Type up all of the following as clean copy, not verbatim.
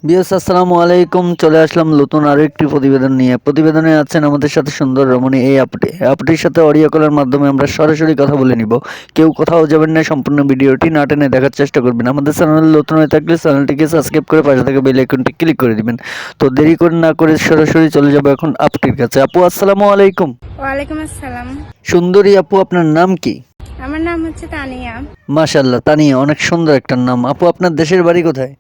বিয়স আসসালামু আলাইকুম। চলে আসলাম নতুন আরো একটি প্রতিবেদন নিয়ে। প্রতিবেদনে আছেন আমাদের সাথে সুন্দর রমণী এই আপুটির সাথে অডিও কলের মাধ্যমে আমরা সরাসরি কথা বলে নিব। কেউ কোথাও যাবেন না, সম্পূর্ণ ভিডিওটি না টেনে দেখার চেষ্টা করবেন। আমাদের চ্যানেল নতুন হয়ে থাকলে চ্যানেলটিকে সাবস্ক্রাইব করে পাশে থাকা বেল আইকনটি ক্লিক করে দিবেন। তো দেরি করে না করে সরাসরি চলে যাব এখন আপুটির কাছে। আপু আসসালামু আলাইকুম। ওয়ালাইকুম আসসালাম। সুন্দরী আপু, আপনার নাম কি? আমার নাম হচ্ছে তানিয়া। মাশাআল্লাহ, তানিয়া অনেক সুন্দর একটা নাম। আপু আপনার দেশের বাড়ি কোথায়?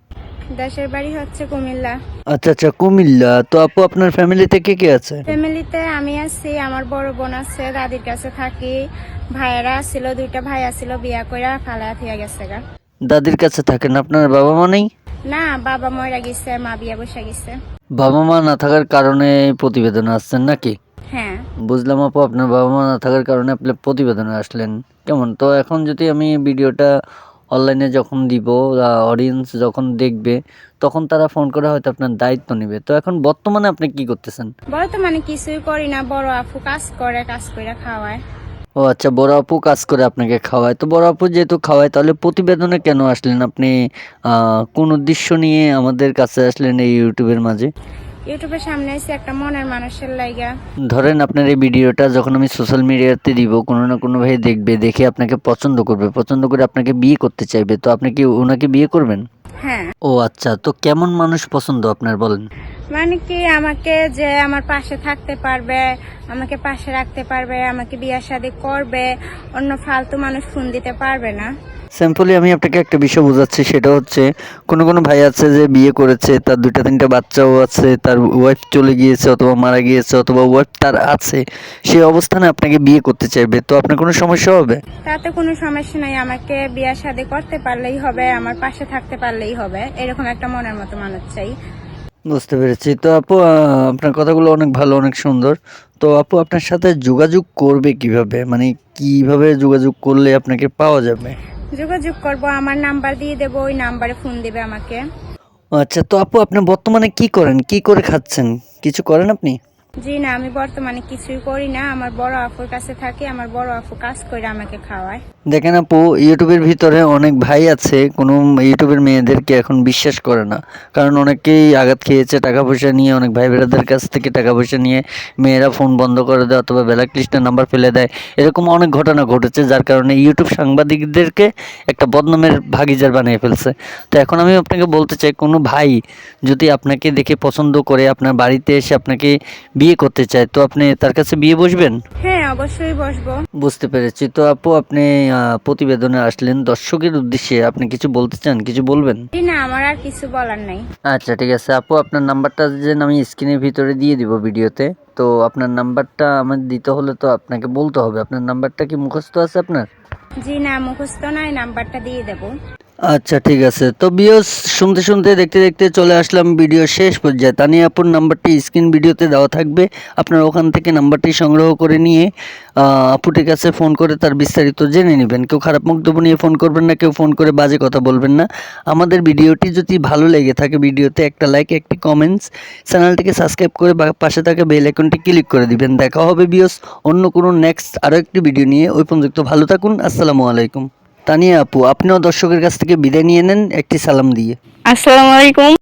দেশের বাড়ি হচ্ছে কুমিল্লা। আচ্ছা আচ্ছা, কুমিল্লা। তো আপু আপনার ফ্যামিলিতে কে কে আছে? ফ্যামিলিতে আমি আছি, আমার বড় বোন আছে, দাদির কাছে থাকি। ভাইয়েরা ছিল, দুইটা ভাই আছিল, বিয়া কইরা ফালায়া থিয়া গেছে গা। দাদির কাছে থাকেন? আপনার বাবা মা নেই? না, বাবা মইরা গেছে, মা বিয়া বসে গেছে। বাবা মা না থাকার কারণে এই প্রতিবেদনে আসছেন নাকি? হ্যাঁ। বুঝলাম আপু, আপনার বাবা মা না থাকার কারণে আপনি প্রতিবেদনে আসলেন। কেমন তো এখন যদি আমি ভিডিওটা অনলাইনে যখন দিব, অডিয়েন্স যখন দেখবে, তখন তারা ফোন করে হয়তো আপনার দায়িত্ব নেবে। তো এখন বর্তমানে আপনি কি করতেছেন? বর্তমানে কিছুই করি না, বড় আপু কাজ করে, কাজ কইরা খাওয়ায়। ও আচ্ছা, বড় আপু কাজ করে আপনাকে খাওয়ায়। তো বড় আপু যেহেতু খাওয়ায়, তাহলে প্রতিবেদনে কেন আসলেন আপনি? কোন উদ্দেশ্য নিয়ে আমাদের কাছে আসলেন এই ইউটিউবের মাঝে? ইউটিউবের সামনে এসে একটা মনের মানুষের লাইগা। ধরেন আপনার এই ভিডিওটা যখন আমি সোশ্যাল মিডিয়াতে দিব, কোনো না কোনো ভাই দেখবে, দেখে আপনাকে পছন্দ করবে, পছন্দ করে আপনাকে বিয়ে করতে চাইবে। তো আপনি কি ওনাকে বিয়ে করবেন? হ্যাঁ। ও আচ্ছা, তো কেমন মানুষ পছন্দ আপনার বলেন? মানে কি, আমাকে যে আমার পাশে থাকতে পারবে, আমাকে পাশে রাখতে পারবে, আমাকে বিয়ে শাদী করবে, অন্য ফালতু মানুষ ফোন দিতে পারবে না। সিম্পলি আমি আপনাকে একটা বিষয় বোঝাচ্ছি, সেটা হচ্ছে কোনো কোনো ভাই আছে যে বিয়ে করেছে, তার দুইটা তিনটা বাচ্চাও আছে, তার ওয়াইফ চলে গিয়েছে অথবা মারা গিয়েছে, অথবা ওয়াইফ তার আছে, সেই অবস্থানে আপনাকে বিয়ে করতে চাইবে। তো আপনার কোনো সমস্যা হবে? তাতে কোনো সমস্যা নাই, আমাকে বিয়ে শাদী করতে পারলেই হবে, আমার পাশে থাকতে পারলেই হবে, এরকম একটা মনের মতো মানুষ চাই। বুঝতে পেরেছি। তো আপু আপনার কথাগুলো অনেক ভালো, অনেক সুন্দর। তো আপু আপনার সাথে যোগাযোগ করবে কিভাবে, মানে কিভাবে যোগাযোগ করলে আপনাকে পাওয়া যাবে? যোগাযোগ করবো, আমার নাম্বার দিয়ে দেবো, ওই নাম্বারে ফোন দিবে আমাকে। ও আচ্ছা, তো আপু আপনি বর্তমানে কি করেন, কি করে খাচ্ছেন, কিছু করেন আপনি? জি না, আমি বর্তমানে কিছুই করি না, আমার বড় আপুর কাছে থাকি, আমার বড় আপু কাজ করে আমাকে খাওয়ায়। দেখেন আপু, ইউটিউবের ভিতরে অনেক ভাই আছে কোনো ইউটিউবের মেয়েদেরকে এখন বিশ্বাস করে না। কারণ অনেকেই আঘাত খেয়েছে টাকা পয়সা নিয়ে, অনেক ভাই বেড়াদের কাছ থেকে টাকা পয়সা নিয়ে মেয়েরা ফোন বন্ধ করে দেয় অথবা ব্ল্যাক লিস্টের নাম্বার ফেলে দেয়। এরকম অনেক ঘটনা ঘটেছে, যার কারণে ইউটিউব সাংবাদিকদেরকে একটা বদনামের ভাগিদার বানিয়ে ফেলছে। তো এখন আমি আপনাকে বলতে চাই, কোনো ভাই যদি আপনাকে দেখে পছন্দ করে আপনার বাড়িতে এসে আপনাকে বিয়ে করতে চায়, তো আপনি তার কাছে বিয়ে বসবেন? হ্যাঁ, অবশ্যই বসবো। বুঝতে পেরেছি। তো আপু আপনি প্রতিবেদনে আসলেন দর্শকের উদ্দেশ্যে, আপনি কিছু বলতে চান, কিছু বলবেন? জি না, আমার আর কিছু বলার নাই। আচ্ছা ঠিক আছে আপু, আপনার নাম্বারটা যে আমি স্ক্রিনের ভিতরে দিয়ে দিব ভিডিওতে। তো আপনার নাম্বারটা আমার দিতে হলে তো আপনাকে বলতে হবে। আপনার নাম্বারটা কি মুখস্থ আছে আপনার? জি না, মুখস্থ নাই, নাম্বারটা দিয়ে দেবো। আচ্ছা ঠিক আছে। তো ভিউয়ার্স, শুনতে শুনতে দেখতে দেখতে চলে আসলাম ভিডিও শেষ পর্যায়ে। তানিয়া আপুর নাম্বারটি স্ক্রিন ভিডিওতে দেওয়া থাকবে, আপনারা ওখান থেকে নাম্বারটি সংগ্রহ করে নিয়ে আপুটির কাছে ফোন করে তার বিস্তারিত জেনে নেবেন। কেউ খারাপ মন্তব্য নিয়ে ফোন করবেন না, কেউ ফোন করে বাজে কথা বলবেন না। আমাদের ভিডিওটি যদি ভালো লেগে থাকে, ভিডিওতে একটা লাইক, একটি কমেন্টস, চ্যানেলটিকে সাবস্ক্রাইব করে পাশে থাকা বেল আইকনটি ক্লিক করে দিবেন। দেখা হবে ভিউয়ার্স অন্য কোনো নেক্সট আরও একটি ভিডিও নিয়ে। ওই পর্যন্ত ভালো থাকুন। আসসালামু আলাইকুম। তানিয়া আপু, আপনিও দর্শকের কাছ থেকে বিদায় নিয়ে নেন একটি সালাম দিয়ে। আসসালামু আলাইকুম।